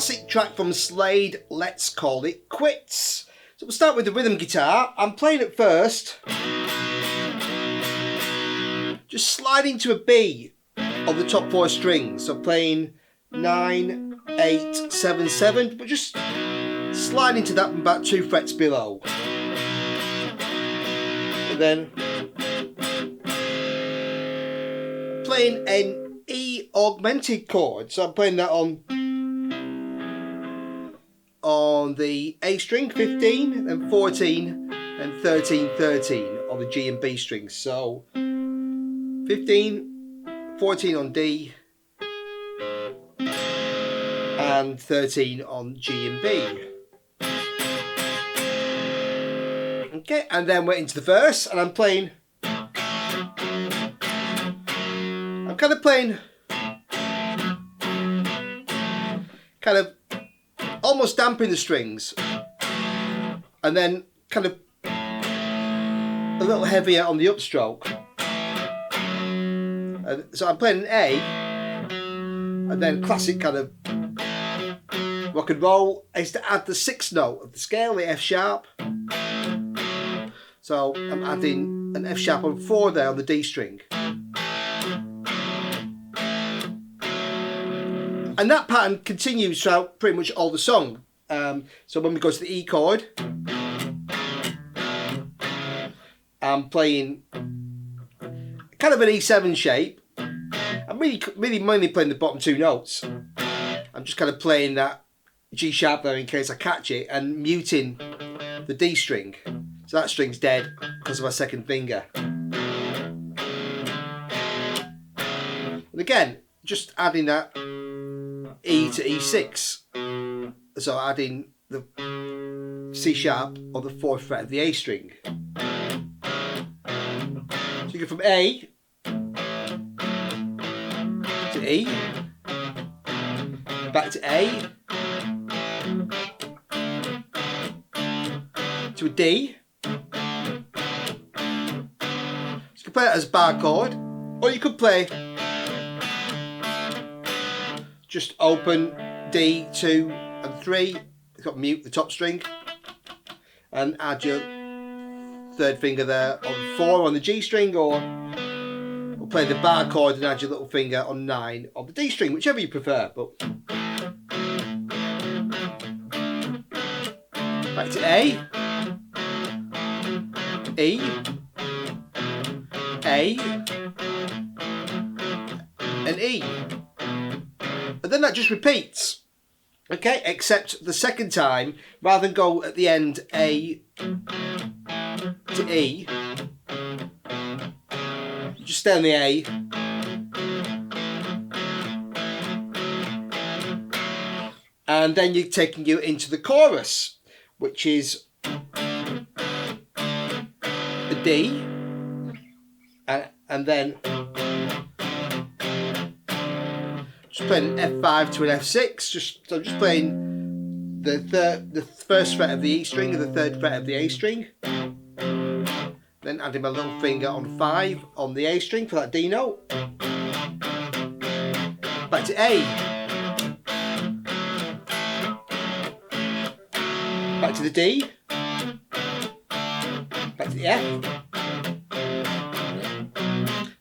classic track from Slade, Let's Call It Quits. So we'll start with the rhythm guitar. I'm playing it first, just sliding to a B on the top 4 strings. So playing 9, 8, 7, 7, but just sliding to that about 2 frets below. And then playing an E augmented chord. So I'm playing that on the A string, 15, and 14, and 13, 13 on the G and B strings. So 15, 14 on D, and 13 on G and B. Okay, and then we're into the verse, and I'm kind of playing almost damping the strings, and then kind of a little heavier on the upstroke. So I'm playing an A, and then classic kind of rock and roll is to add the 6th note of the scale, the F sharp. So I'm adding an F sharp on 4 there on the D string. And that pattern continues throughout pretty much all the song. So when we go to the E chord, I'm playing kind of an E7 shape. I'm really mainly playing the bottom 2 notes. I'm just kind of playing that G sharp there in case I catch it, and muting the D string. So that string's dead because of my 2nd finger. And again, just adding that E to E6. So adding the C sharp on the 4th fret of the A string. So you go from A to E, back to A, to a D. So you could play it as a bar chord, or you could play just open D, 2 and 3. You've got mute the top string, and add your 3rd finger there on 4 on the G string, or play the bar chord and add your little finger on 9 on the D string, whichever you prefer. But back to A, E, A, and E. And then that just repeats. Okay, except the 2nd time, rather than go at the end A to E, you just stay on the A, and then you're taking you into the chorus, which is a D, and then just playing an F5 to an F6. So just playing the 1st fret of the E string and the 3rd fret of the A string. Then adding my little finger on 5 on the A string for that D note. Back to A. Back to the D. Back to the F.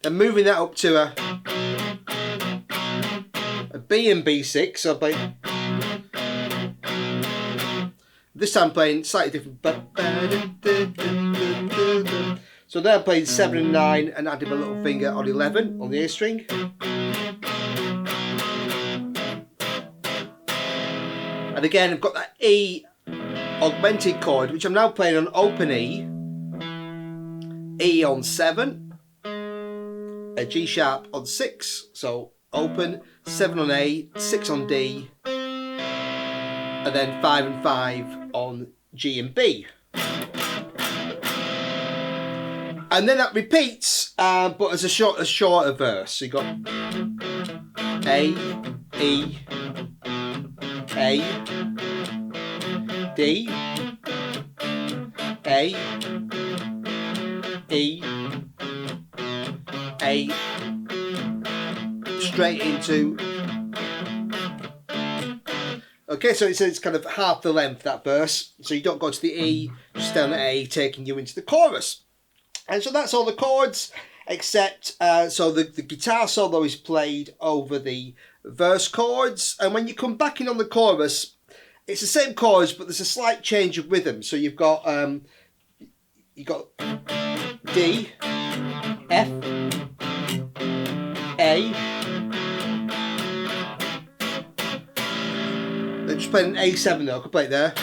Then moving that up to a B and B6. So I play. This time I'm playing slightly different. So there I'm playing 7 and 9 and adding my little finger on 11 on the A string. And again I've got that E augmented chord, which I'm now playing on open E, E on 7, a G sharp on 6, so open, 7 on A, 6 on D, and then 5 and 5 on G and B. And then that repeats, but as a shorter verse. So you got A, E, A, D, A, E, A, straight into. Okay. Okay, so it's kind of half the length, that verse. So you don't go to the E, just stay on the A, taking you into the chorus. And so that's all the chords, except, so the guitar solo is played over the verse chords. And when you come back in on the chorus, it's the same chords, but there's a slight change of rhythm. So you've got D, F, A. They're just playing an A7 though, I could play it there.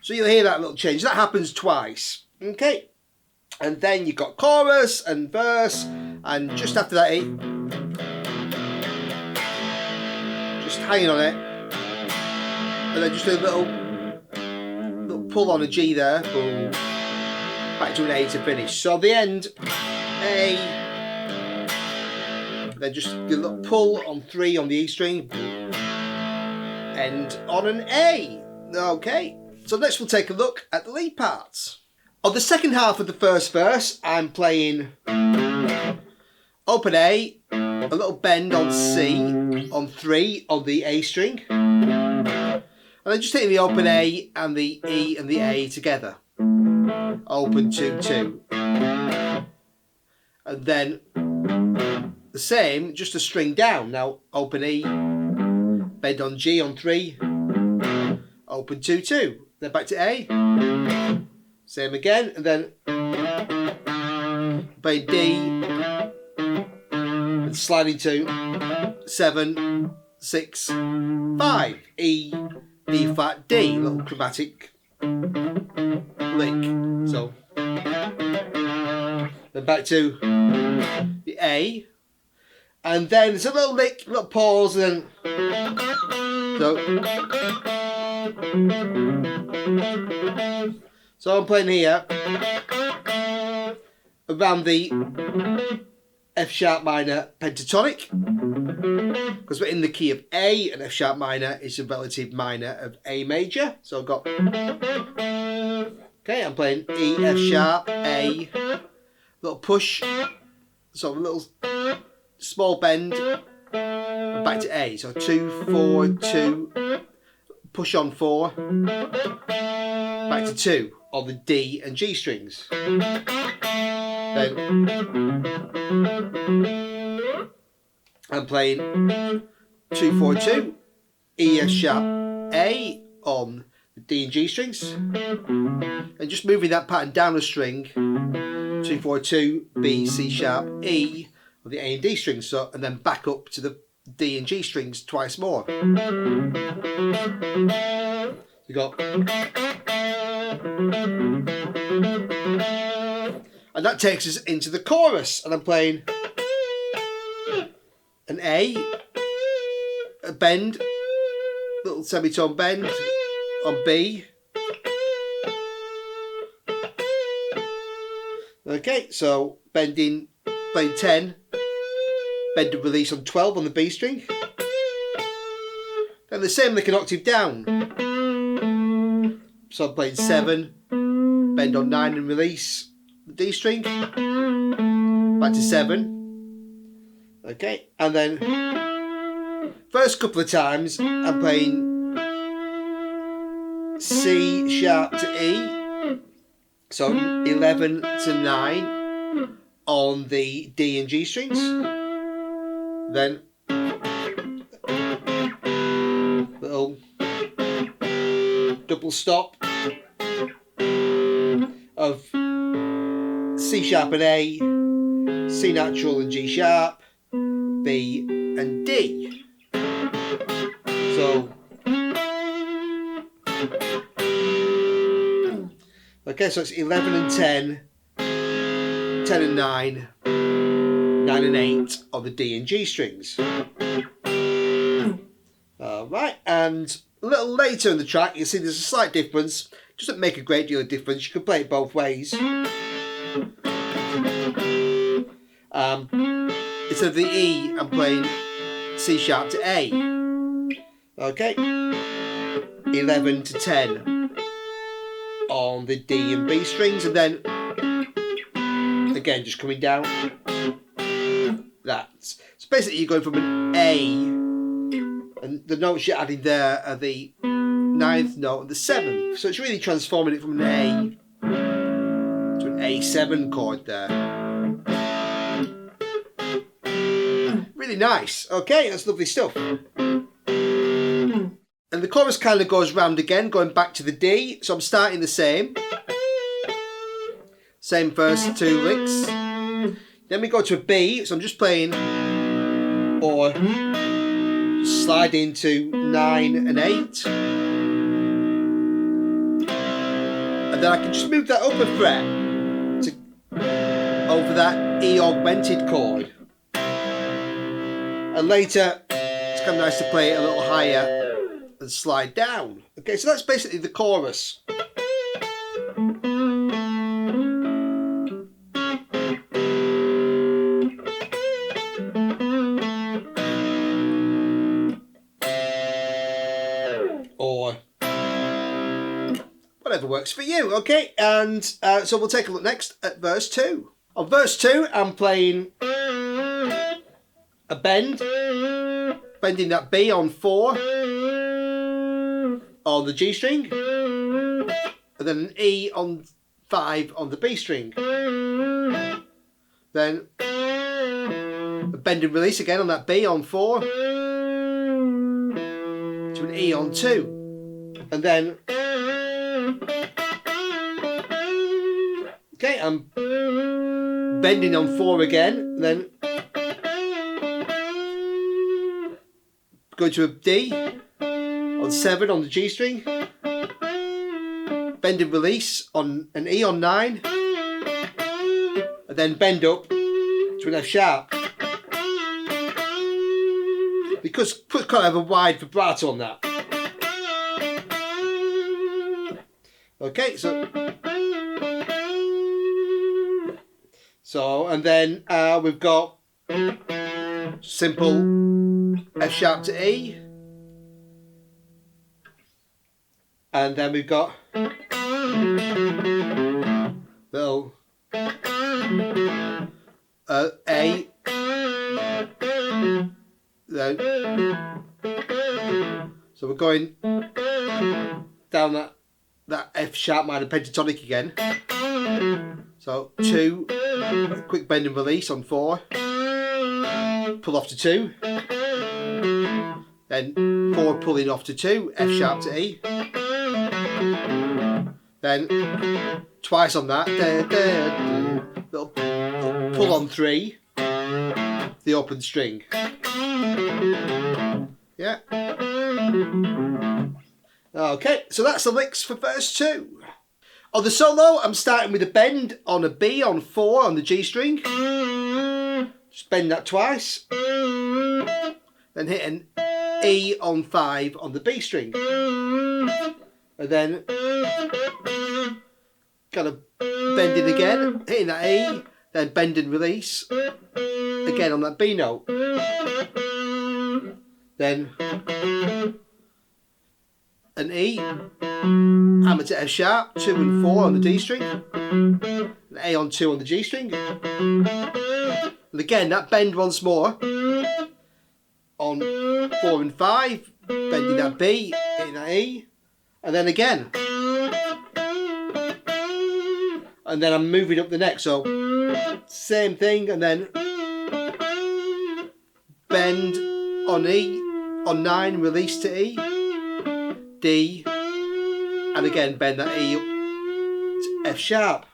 So you'll hear that little change. That happens twice. Okay. And then you've got chorus and verse, and just after that, just hanging on it. And then just a little pull on a G there. Boom. Back to an A to finish. So the end, A. Then just a little pull on 3 on the E string. End on an A. Okay. So next we'll take a look at the lead parts. On the second half of the first verse, I'm playing open A, a little bend on C, on 3 on the A string. And then just hitting the open A and the E and the A together. Open 2, 2. And then the same, just a string down. Now open E, bend on G on 3, open 2, 2. Then back to A, same again, and then play D, and sliding to 7, 6, 5, E, D flat, D, little chromatic lick. So then back to the A, and then there's a little lick, little pause, and then so I'm playing here around the F sharp minor pentatonic, because we're in the key of A, and F sharp minor is a relative minor of A major. So I've got, okay, I'm playing E, F sharp, A, little push, so a little small bend, and back to A. So 2, 4, 2, push on 4, back to 2 on the D and G strings. Then I'm playing 2, 4, 2, E, F sharp, A on the D and G strings, and just moving that pattern down a string, 2, 4, 2, B, C sharp, E on the A and D strings, so, and then back up to the D and G strings twice more. You got, and that takes us into the chorus, and I'm playing an A, a bend, little semitone bend on B. Okay, so bending, playing 10, bend and release on 12 on the B string. Then the same, like an octave down. So I'm playing 7, bend on 9 and release the D string, back to 7. Okay, and then first couple of times I'm playing C sharp to E, so 11 to 9 on the D and G strings. Then little double stop of C sharp and A, C natural and G sharp, B and D. So okay, so it's 11 and 10, 10 and 9, 9 and 8 on the D and G strings. Alright, and a little later in the track you see there's a slight difference. Doesn't make a great deal of difference, you can play it both ways. Instead of the E, I'm playing C sharp to A. Okay, 11 to 10 on the D and B strings, and then again just coming down. That's so basically you're going from an A And the notes you're adding there are the 9th note and the 7th. So it's really transforming it from an A to an A7 chord there. Really nice. Okay, that's lovely stuff. And the chorus kind of goes round again, going back to the D. So I'm starting the same. Same first 2 licks. Then we go to a B. So I'm just playing or slide into 9 and 8. And then I can just move that up a fret to over that E augmented chord. And later, it's kind of nice to play it a little higher and slide down. Okay, so that's basically the chorus. Or whatever works for you, okay? And so we'll take a look next at verse 2. On verse 2, I'm playing a bend, bending that B on 4 on the G string, and then an E on 5 on the B string. Then a bend and release again on that B on 4 to an E on 2. And then, okay, I'm bending on 4 again, then go to a D on 7 on the G string, bend and release on an E on 9, and then bend up to an F sharp. Because put kind of a wide vibrato on that. Okay, so and then we've got simple F sharp to E, and then we've got little A, then so we're going down that F sharp minor pentatonic again. So 2, quick bend and release on 4, pull off to 2, then 4 pulling off to 2, F sharp to E, then twice on that, little pull on 3, the open string. Yeah. Okay, so that's the licks for verse 2. On the solo, I'm starting with a bend on a B on 4 on the G string. Just bend that twice. Then hit an E on 5 on the B string. And then kind of bend it again, hitting that E, then bend and release. Again on that B note. Then an E, hammer to F sharp, 2 and 4 on the D string, an A on 2 on the G string, and again that bend once more on 4 and 5, bending that B, hitting that E, and then again, and then I'm moving up the neck, so same thing, and then bend on E, on 9, release to E, D, and again bend that E up to F sharp.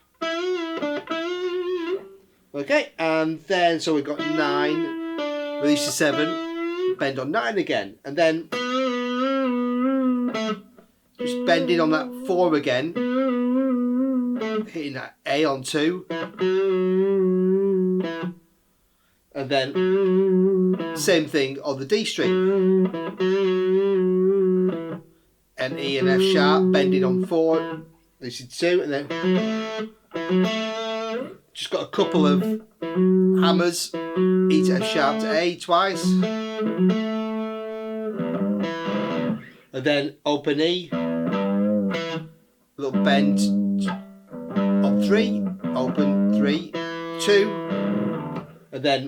Okay, and then so we've got 9, release to 7, bend on 9 again, and then just bending on that 4 again, hitting that A on 2, and then same thing on the D string. An E and F sharp, bending on 4, this is 2, and then just got a couple of hammers, E to F sharp to A twice, and then open E, little bend on 3, open 3, 2, and then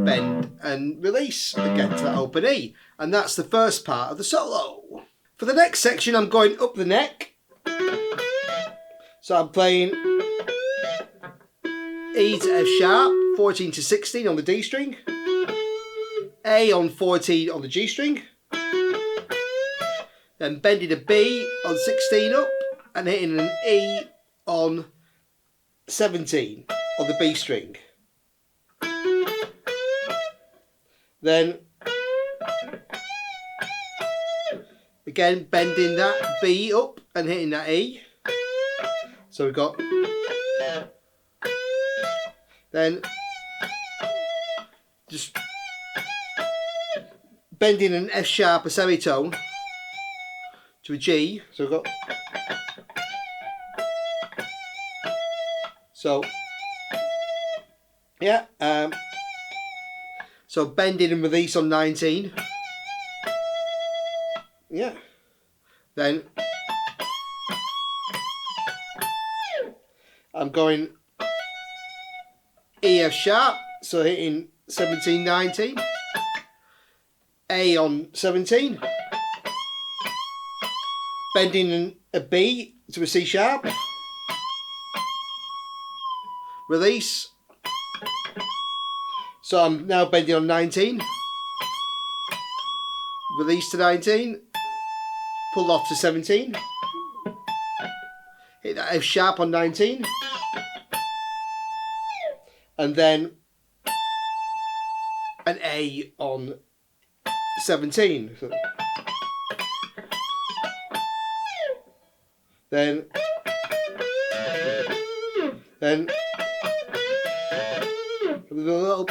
bend and release again to that open E. And that's the first part of the solo. For the next section, I'm going up the neck. So I'm playing E to F sharp, 14 to 16 on the D string, A on 14 on the G string, then bending a B on 16 up and hitting an E on 17 on the B string. Then again bending that B up and hitting that E. So we've got, then just bending an F sharp, a semitone, to a G. So we've got, so yeah, so bending and release on 19. Yeah. Then I'm going E F sharp, so hitting 17, 19. A on 17. Bending a B to a C sharp. Release. So I'm now bending on 19. Release to 19. Pull off to 17. Hit that F sharp on 19. And then an A on 17. So then a little,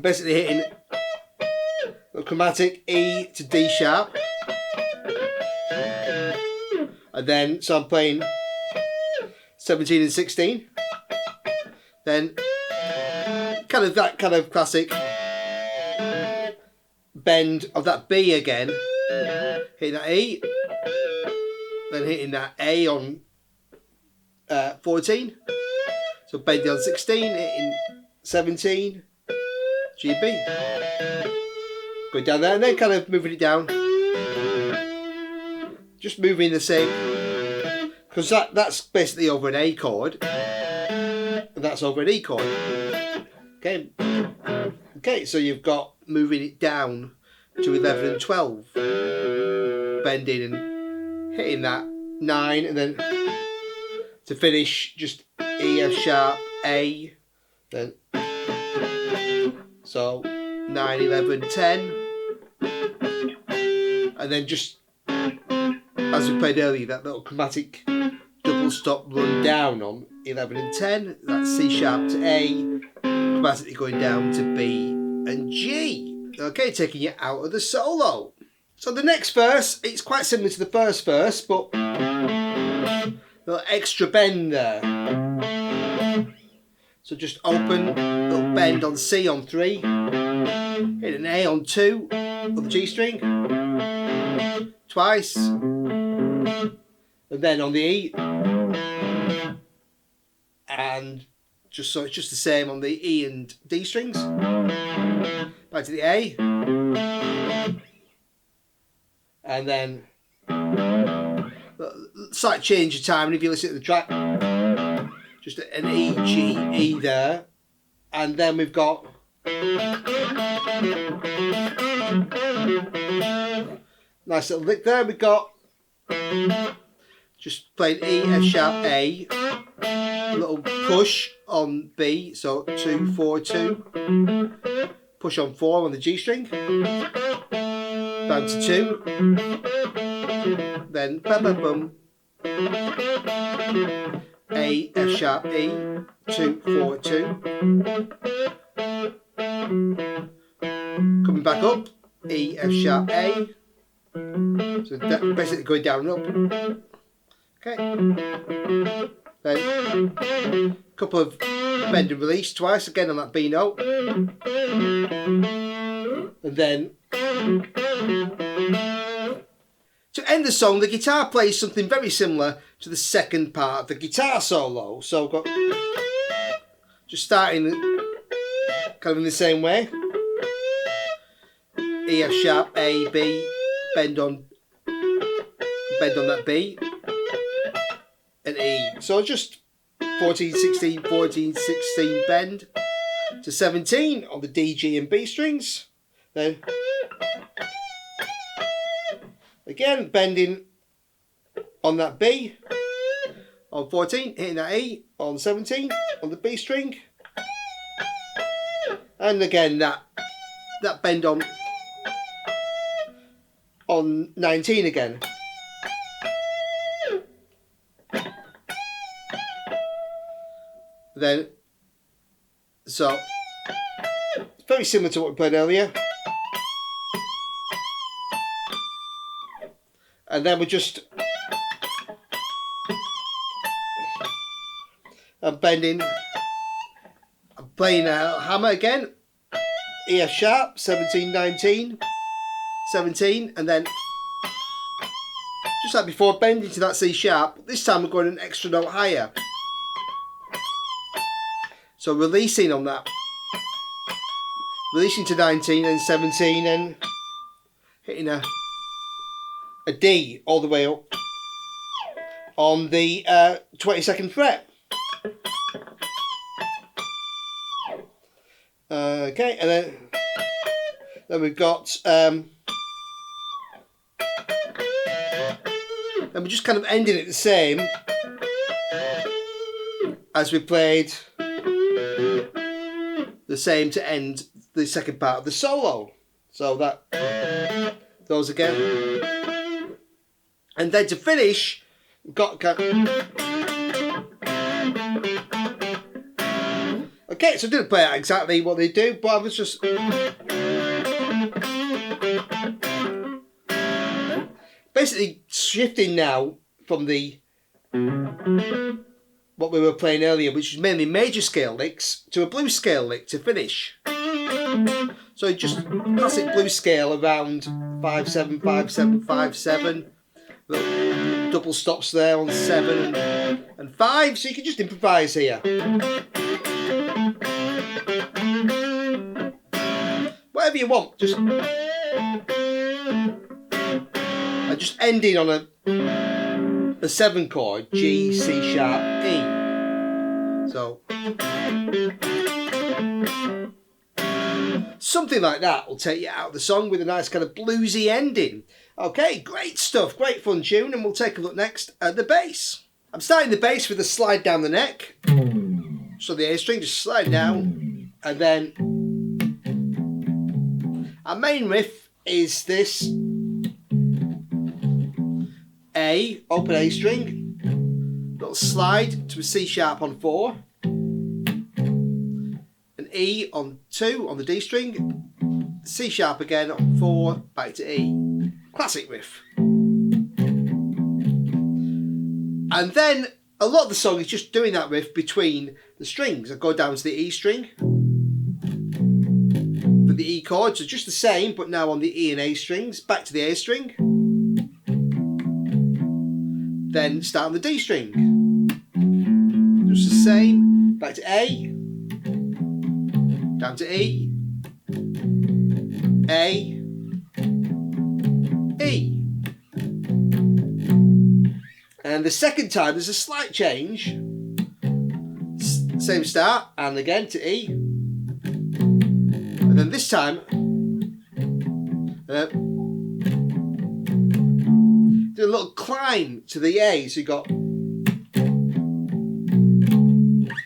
basically hitting a chromatic E to D sharp, and then so I'm playing 17 and 16, then kind of that kind of classic bend of that B again, hitting that E, then hitting that A on 14, so bending on 16, hitting 17, G, B, going down there, and then kind of moving it down, just moving the same, because that's basically over an A chord, and that's over an E chord. Okay, so you've got moving it down to 11 and 12, bending and hitting that 9, and then to finish just E, F sharp, A, then so 9, 11, 10, and then just as we played earlier, that little chromatic double stop run down on 11 and 10, that's C sharp to A, chromatically going down to B and G. Okay, taking you out of the solo. So the next verse, it's quite similar to the first verse, but a little extra bend there. So just open, little bend on C on 3, hit an A on 2 on the G string, twice, and then on the E, and just so it's just the same on the E and D strings. Back to the A, and then slight change of time. And if you listen to the track, just an E, G, E there, and then we've got nice little lick there. We've got just playing E, F sharp, A, a little push on B, so 2, 4, 2, push on 4 on the G string, down to 2, then bum bum bum, A, F sharp, E, 2, 4, 2, coming back up, E, F sharp, A, so that basically going down and up. Okay, then a couple of bend and release twice again on that B note, and then to end the song, the guitar plays something very similar to the second part of the guitar solo. So I've got just starting kind of in the same way. E, F sharp, A, B, bend on that B, and E. So just 14, 16, 14, 16 bend to 17 on the D, G and B strings. Then again bending on that B on 14, hitting that E on 17 on the B string, and again that bend on 19 again. Then, so it's very similar to what we played earlier. And then we're just bending, I'm playing a hammer again, E, F sharp, 17, 19, 17, and then just like before, bending to that C sharp. This time we're going an extra note higher. So releasing on that, releasing to 19 and 17 and hitting a D all the way up on the 22nd fret. Okay, and then we've got and we're just kind of ending it the same as we played the same to end the second part of the solo. So that those again, and then to finish, we've got okay. So I didn't play out exactly what they do, but I was just basically shifting now from the what we were playing earlier, which was mainly major scale licks, to a blues scale lick to finish. So just classic blues scale around 5/7, 5/7, 5/7. Little double stops there on 7 and 5, so you can just improvise here. Whatever you want, just ending on a 7 chord, G, C sharp, E. So something like that will take you out of the song with a nice kind of bluesy ending. Okay, great stuff, great fun tune, and we'll take a look next at the bass. I'm starting the bass with a slide down the neck. So the A string just slide down, and then our main riff is this A, open A string, little slide to a C sharp on 4, an E on 2 on the D string, C sharp again on 4, back to E. Classic riff. And then a lot of the song is just doing that riff between the strings. I go down to the E string for the E chord, so just the same, but now on the E and A strings, back to the A string. Then start on the D string. Just the same, back to A, down to E, A, E. And the second time there's a slight change. Same start, and again to E. And then this time do a little climb to the A. So you got,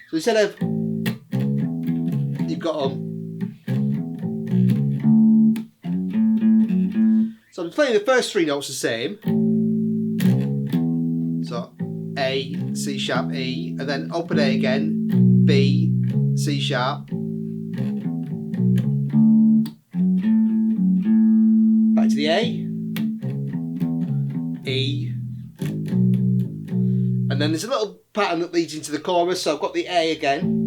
so instead of, you've got so I'm playing the first 3 notes the same. So A, C sharp, E, and then open A again, B, C sharp, back to the A, E, and then there's a little pattern that leads into the chorus. So I've got the A again.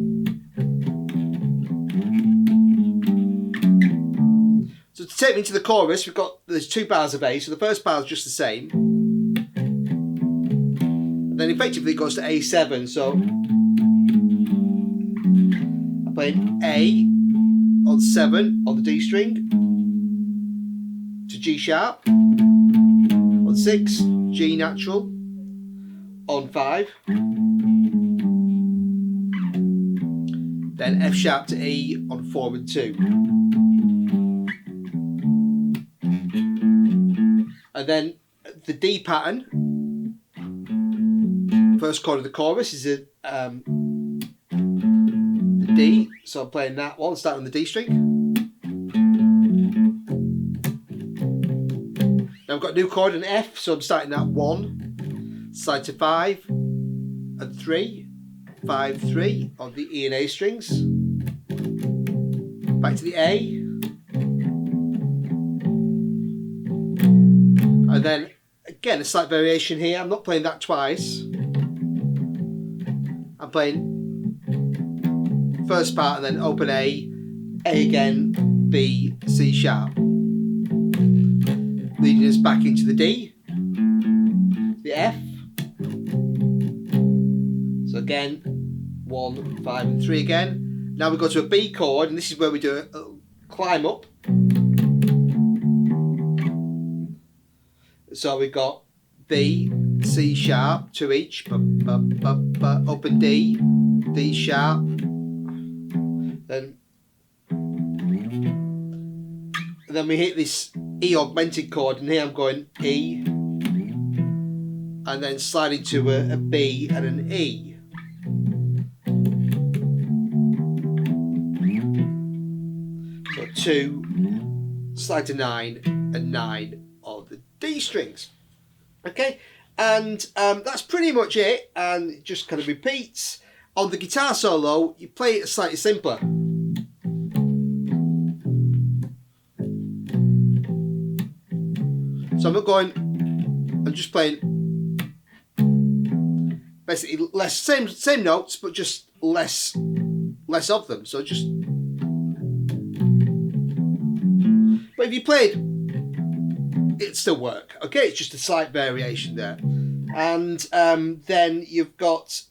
So to take me to the chorus, there's 2 bars of A. So the first bar is just the same. And then effectively it goes to A7. So I'm playing A on 7 on the D string, to G sharp on 6, G natural on 5, then F sharp to E on 4 and 2. And then the D pattern, first chord of the chorus is the D, so I'm playing that one, starting on the D string. Now I've got a new chord, an F, so I'm starting at 1, slide to 5 and 3, 5, 3 on the E and A strings, back to the A, and then again a slight variation here. I'm not playing that twice. I'm playing first part and then open A again, B, C sharp, leading us back into the D, the F. So again, 1, 5 and 3 again. Now we go to a B chord, and this is where we do a climb up. So we've got B, C sharp, 2 each, open D, D sharp, then we hit this E augmented chord, and here I'm going E, and then sliding to a B and an E. So 2, slide to 9, and 9 on the D strings. Okay, and that's pretty much it, and it just kind of repeats. On the guitar solo, you play it slightly simpler. So I'm not going, I'm just playing basically less, same notes, but just less of them. So just, but if you played, it'd still work. Okay, it's just a slight variation there. And then you've got,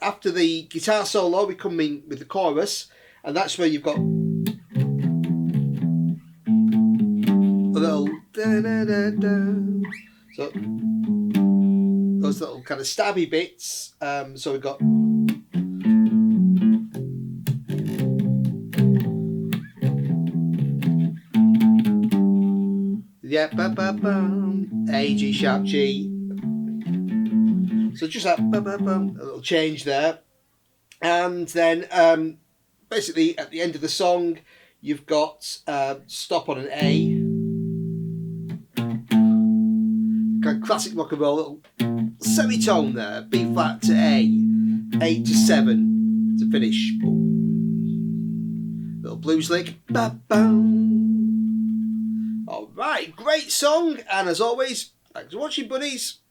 after the guitar solo, we come in with the chorus, and that's where you've got a little da-da-da-da. So those little kind of stabby bits. So we've got yeah, A, G sharp, G. So just that a little change there, and then basically at the end of the song, you've got stop on an A. Kind of classic rock and roll, little semitone there, B flat to A, 8 to 7 to finish. Little blues lick. Alright, great song, and as always, thanks for watching, buddies.